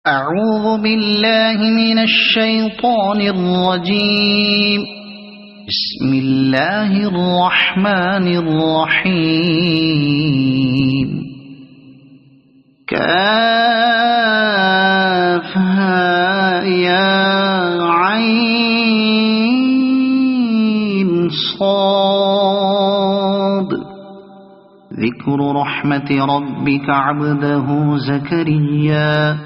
أعوذ بالله من الشيطان الرجيم. بسم الله الرحمن الرحيم. كافها يا عين صاد. ذكر رحمة ربك عبده زكريا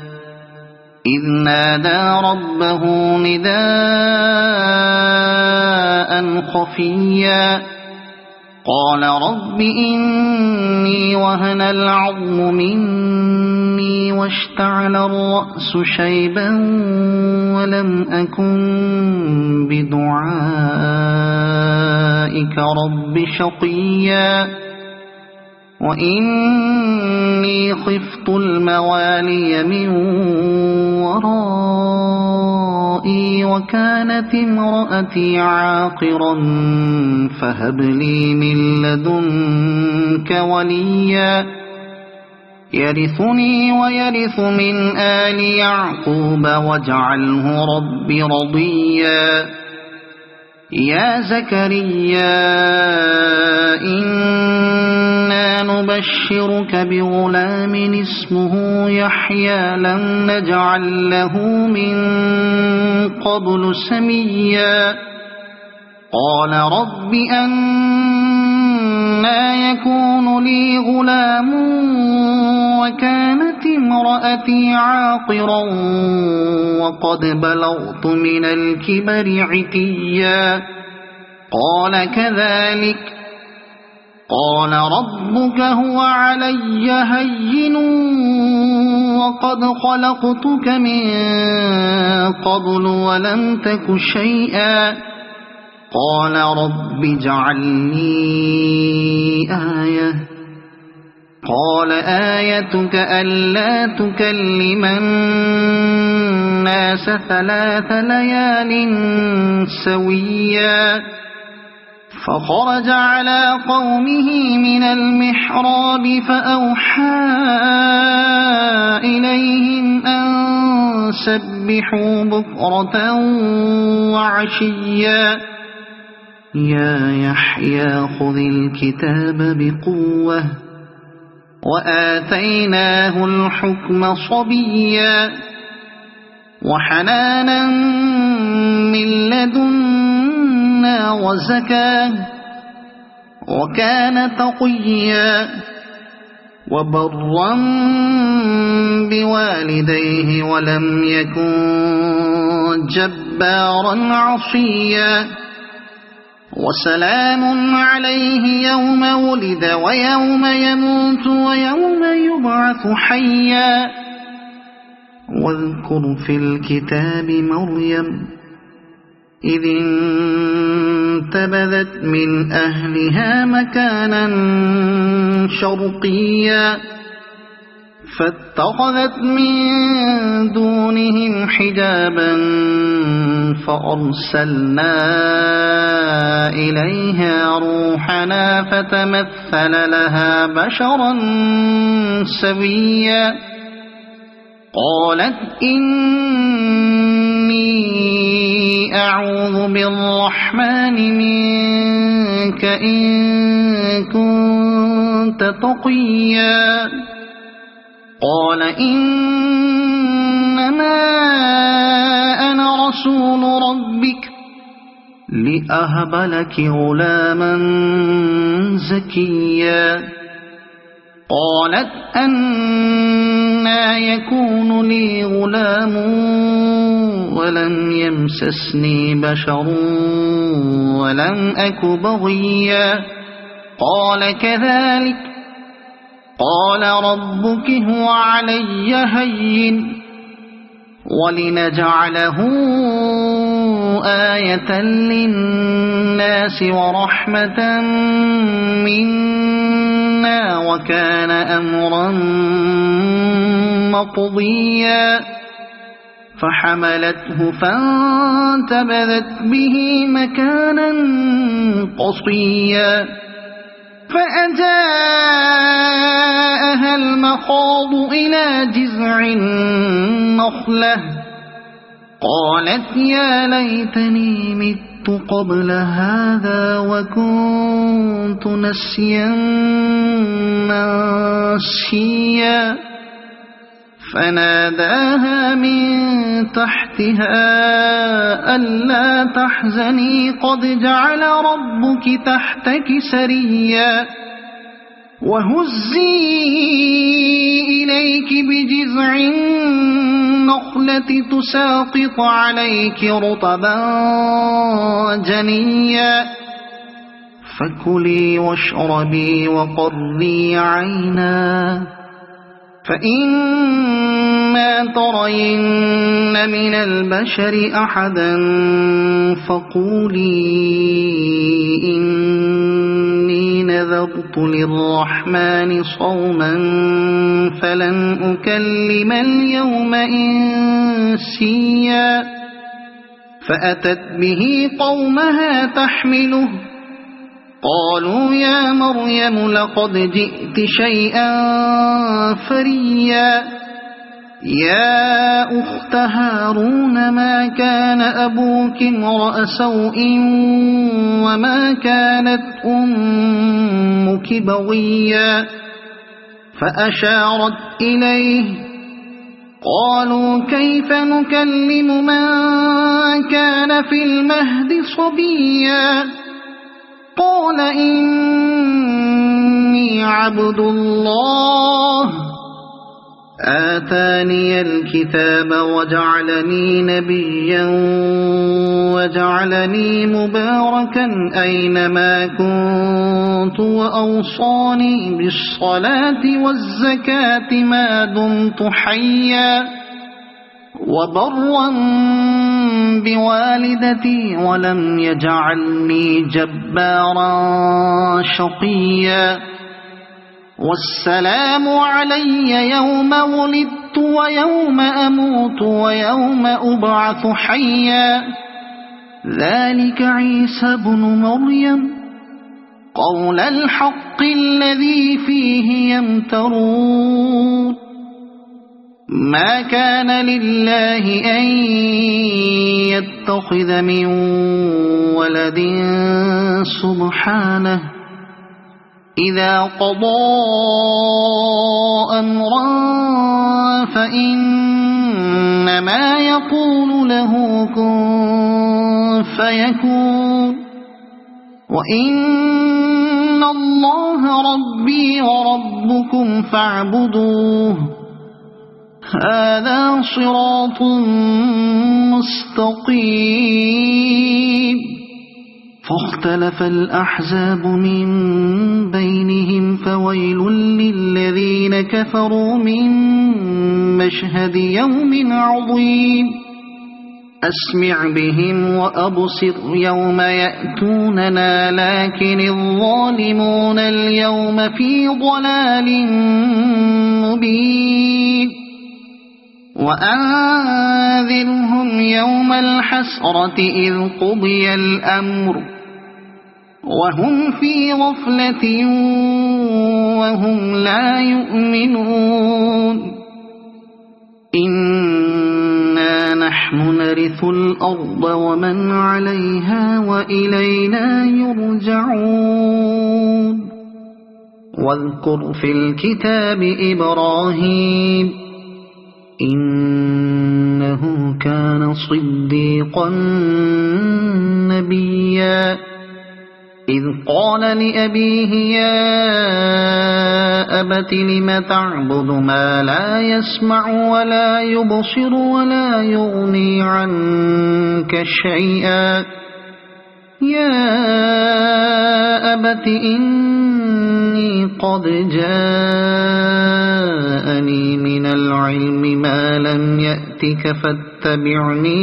إذ نادى ربه نداء خفيا قال رب إني وهن العظم مني واشتعل الرأس شيبا ولم أكن بدعائك رب شقيا وإني خفت الموالي من ورائي وكانت امرأتي عاقرا فهب لي من لدنك وليا يرثني ويرث من آل يعقوب واجعله رب رضيا. يا زكريا إنا نبشرك بغلام اسمه يحيى لم نجعل له من قبل سميا قال رب أنى يكون لي غلام وكانت امرأتي عاقرا وقد بلغت من الكبر عتيا قال كذلك قال ربك هو علي هين وقد خلقتك من قبل ولم تك شيئا قال رب اجعل لي آية قال آيتك ألا تكلم الناس 3 ليال سويا فخرج على قومه من المحراب فأوحى إليهم أن سبحوا بكرة وعشيا يا يحيى خذ الكتاب بقوة وآتيناه الحكم صبيا وحنانا من لدنا وزكاة وكان تقيا وبرا بوالديه ولم يكن جبارا عصيا وسلام عليه يوم ولد ويوم يموت ويوم يبعث حيا واذكر في الكتاب مريم إذ انتبذت من أهلها مكانا شرقيا فاتخذت من دونهم حجابا فأرسلنا إليها روحنا فتمثل لها بشرا سويا قالت إني أعوذ بالرحمن منك إن كنت تقيا قال إنما أنا رسول ربك لأهب لك غلاما زكيا قالت أنى يكون لي غلام ولم يمسسني بشر ولم أك بغيا قال كذلك قال ربك هو علي هين ولنجعله آية للناس ورحمة منا وكان أمرا مقضيا فحملته فانتبذت به مكانا قصيا فأجاءها المخاض إلى جذع النخلة النخلة قالت يا ليتني مت قبل هذا وكنت نسيا منسيا فناداها من تحتها ألا تحزني قد جعل ربك تحتك سريا وهزي إليك بجذع النخلة تساقط عليك رطبا جنيا فكلي واشربي وقري عينا فإما ترين من البشر أحدا فقولي إني نذرت للرحمن صوما فلن أكلم اليوم إنسيا فأتت به قومها تحمله قالوا يا مريم لقد جئت شيئا فريا يا أخت هارون ما كان أبوك امرأ سوء وما كانت أمك بغيا فأشارت إليه قالوا كيف نكلم من كان في المهد صبيا قال إني عبد الله آتاني الكتاب وجعلني نبيا وجعلني مباركا أينما كنت وأوصاني بالصلاة والزكاة ما دمت حيا وبرا بوالدتي ولم يجعلني جبارا شقيا والسلام علي يوم ولدت ويوم أموت ويوم أبعث حيا ذلك عيسى بن مريم قول الحق الذي فيه يمترون ما كان لله أن يتخذ من ولد سبحانه إذا قضى أمرا فإنما يقول له كن فيكون وإن الله ربي وربكم فاعبدوه هذا صراط مستقيم فاختلف الأحزاب من بينهم فويل للذين كفروا من مشهد يوم عظيم أسمع بهم وأبصر يوم يأتوننا لكن الظالمون اليوم في ضلال مبين وأنذرهم يوم الحسرة إذ قضي الأمر وهم في غفلة وهم لا يؤمنون إنا نحن نرث الأرض ومن عليها وإلينا يرجعون واذكر في الكتاب إبراهيم إنه كان صديقا نبيا إذ قال لأبيه يا أبت لم تعبد ما لا يسمع ولا يبصر ولا يغني عنك شيئا يا أبت إني قد جاءني من العلم ما لم يأتك فاتبعني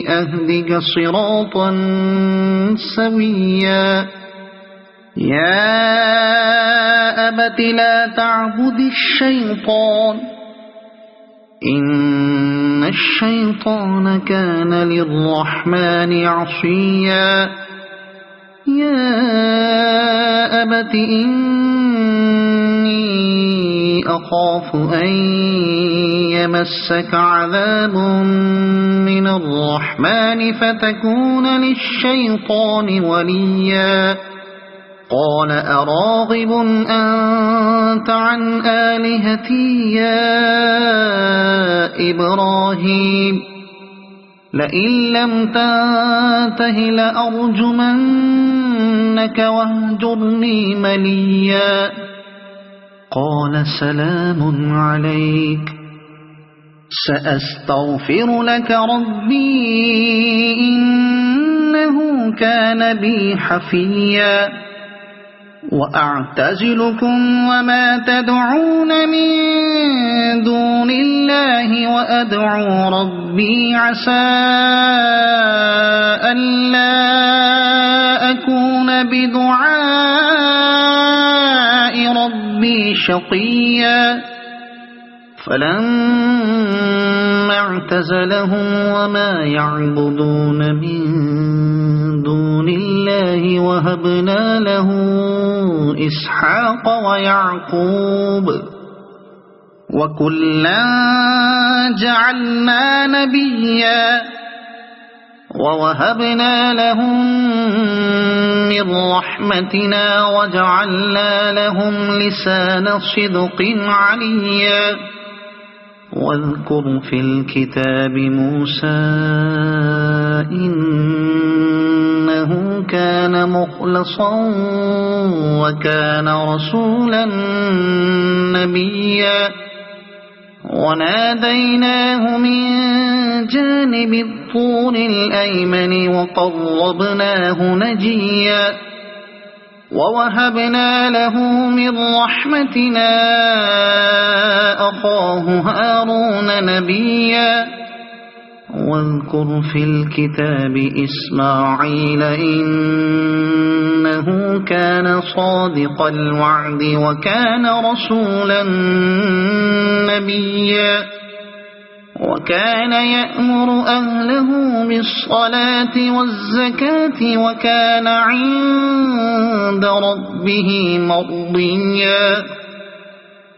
أهدك صراطا سويا يا أبت لا تعبد الشيطان إن الشيطان كان للرحمن عصيا يا أبت إني أخاف أن يمسك عذاب من الرحمن فتكون للشيطان وليا قال أراغب أنت عن آلهتي يا إبراهيم لئن لم تنته لأرجمنك واهجرني مليا قال سلام عليك سأستغفر لك ربي إنه كان بي حفيا وأعتزلكم وما تدعون من دون الله وأدعو ربي عسى ألا أكون بدعاء ربي شقيا فلما اعتزلهم وما يعبدون من دون الله وهبنا له إسحاق ويعقوب وكلا جعلنا نبيا ووهبنا لهم من رحمتنا وجعلنا لهم لسان صدق عليا واذكر في الكتاب موسى إنه كان مخلصا وكان رسولا نبيا وناديناه من جانب الطور الأيمن وقربناه نجيا ووهبنا له من رحمتنا أخاه هارون نبيا واذكر في الكتاب إسماعيل إنه كان صادق الوعد وكان رسولا نبيا وكان يأمر أهله بالصلاة والزكاة وكان عند ربه مرضيا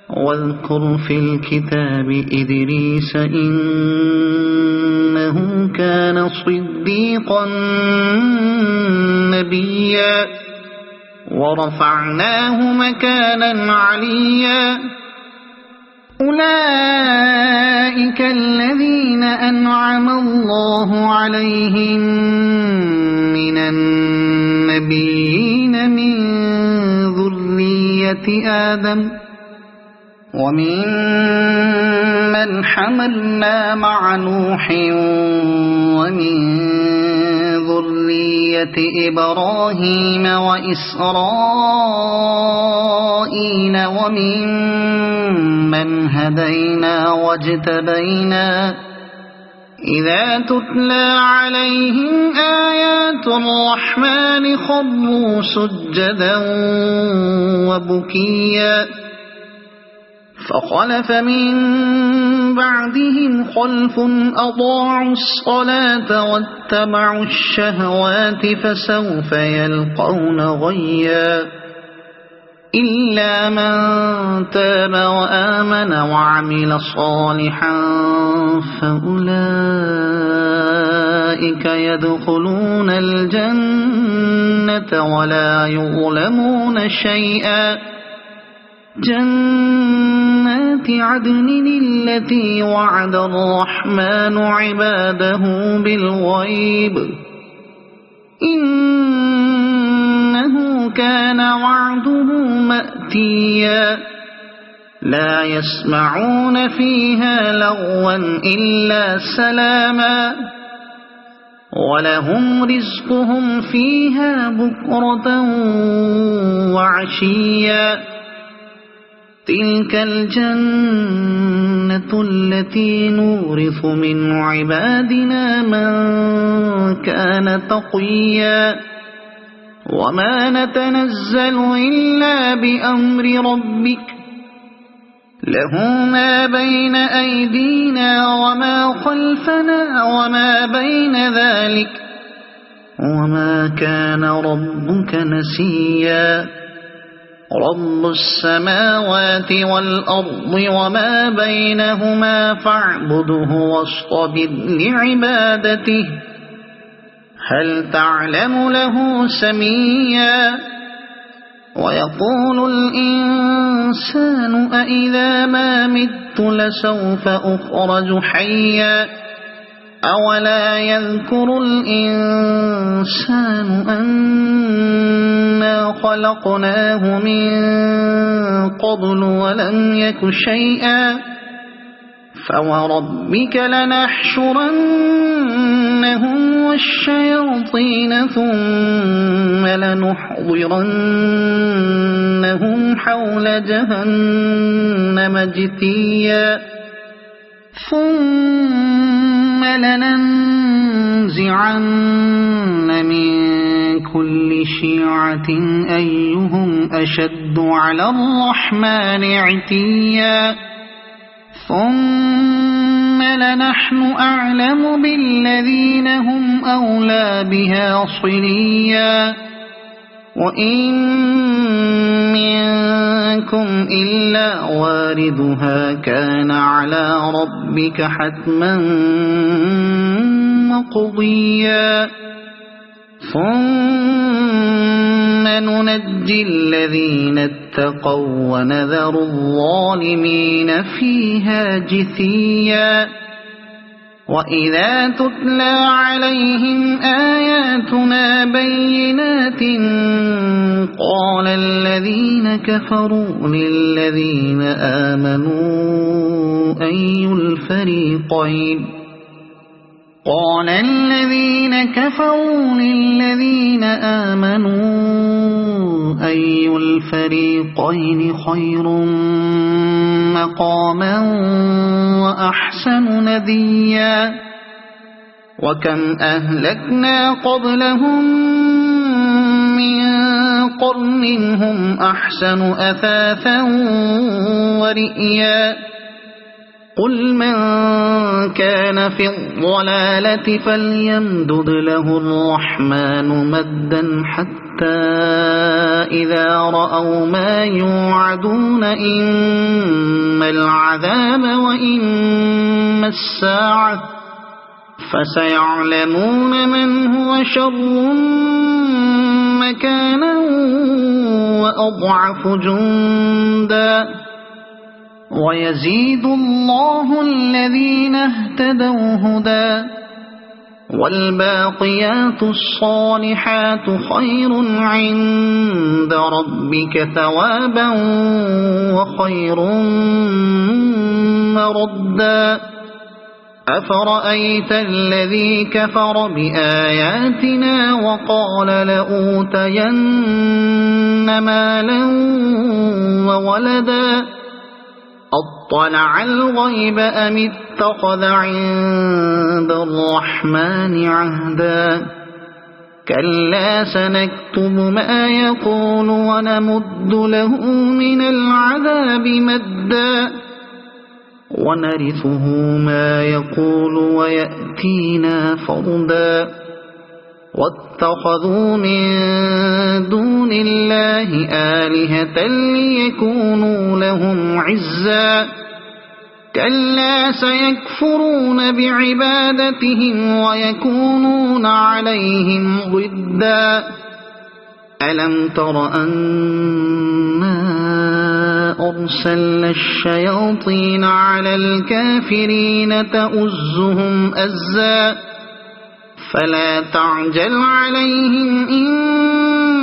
واذكر في الكتاب إدريس إنه كان صديقا نبيا ورفعناه مكانا عليا أولئك الذين أنعم الله عليهم من النبيين من ذرية آدم ومن من حملنا مع نوح ومن ذرية إبراهيم وإسرائيل ومن من هدينا واجتبينا إذا تتلى عليهم آيات الرحمن خروا سجدا وبكيا فخلف من بعدهم خلف أضاعوا الصلاة واتبعوا الشهوات فسوف يلقون غيا إلا من تاب وآمن وعمل صالحا فأولئك يدخلون الجنة ولا يظلمون شيئا جنات عدن التي وعد الرحمن عباده بالغيب إنه كان وعده مأتيا لا يسمعون فيها لغوا إلا سلاما ولهم رزقهم فيها بكرة وعشيا تلك الجنة التي نورث من عبادنا من كان تقيا وما نتنزل إلا بأمر ربك له ما بين أيدينا وما خلفنا وما بين ذلك وما كان ربك نسيا رب السماوات والأرض وما بينهما فاعبده واصطبر لعبادته هل تعلم له سميا ويقول الإنسان أإذا ما مت لسوف أخرج حيا أولا يذكر الإنسان أنا خلقناه من قبل ولم يك شيئا فوربك لنحشرنهم والشياطين ثم لنحضرنهم حول جهنم جثيا ثم لننزعن من كل شيعة أيهم أشد على الرحمن عتيا ثم لنحن أعلم بالذين هم أولى بها صليا وإن منكم إلا واردها كان على ربك حتما مقضيا ثم ننجي الذين اتقوا ونذر الظالمين فيها جثيا وإذا تتلى عليهم آياتنا بينات قال الذين كفروا للذين آمنوا أي الفريقين خير مقاما وأحسن نديا وكم أهلكنا قبلهم من قرن هم أحسن أثاثا ورئيا قل من كان في الضلالة فليمدد له الرحمن مدا حتى إذا رأوا ما يوعدون إما العذاب وإما الساعة فسيعلمون من هو شر مكانا وأضعف جندا ويزيد الله الذين اهتدوا هدى والباقيات الصالحات خير عند ربك ثوابا وخير مردا أفرأيت الذي كفر بآياتنا وقال لأوتين مالا وولدا أطلع الغيب أم اتخذ عند الرحمن عهدا كلا سنكتب ما يقول ونمد له من العذاب مدا ونرثه ما يقول ويأتينا فردا واتخذوا من دون الله آلهة ليكونوا لهم عزا كلا سيكفرون بعبادتهم ويكونون عليهم ضدا ألم تر أنا أرسلنا الشياطين على الكافرين تؤزهم أزا فلا تعجل عليهم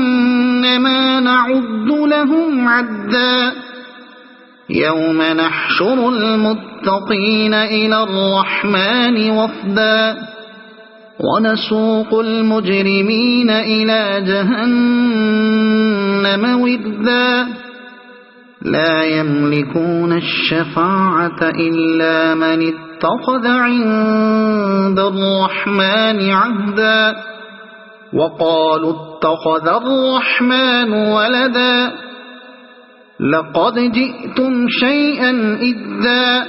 إنما نعد لهم عدا يوم نحشر المتقين إلى الرحمن وفدا ونسوق المجرمين إلى جهنم وردا لا يملكون الشفاعة إلا من اتخذ عند الرحمن عهدا وقالوا اتخذ الرحمن ولدا لقد جئتم شيئا إدا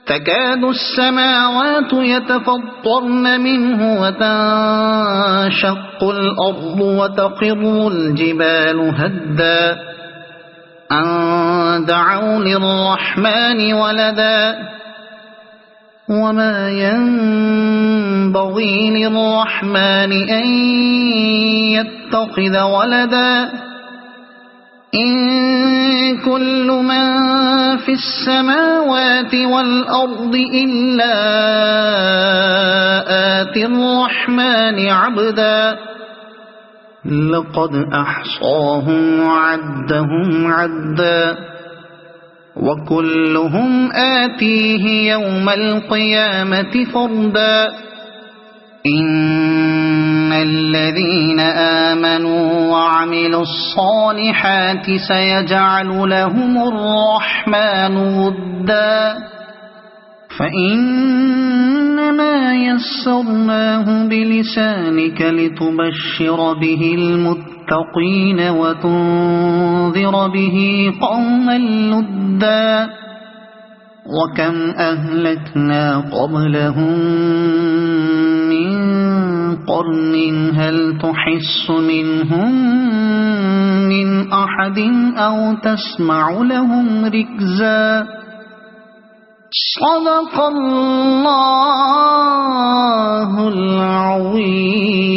تكاد السماوات يتفطرن منه وتنشق الأرض وتخر الجبال هدا أن دعوا للرحمن ولدا وما ينبغي للرحمن أن يتخذ ولدا إن كل من في السماوات والأرض إلا آتي الرحمن عبدا لقد أحصاهم وعدهم عدا وكلهم آتيه يوم القيامة فردا إن الذين آمنوا وعملوا الصالحات سيجعل لهم الرحمن ودا فإنما يسرناه بلسانك لتبشر به المتقين وتنذر به قوما لدا وكم أهلكنا قبلهم من قرن هل تحس منهم من أحد أو تسمع لهم ركزا صدق الله العظيم.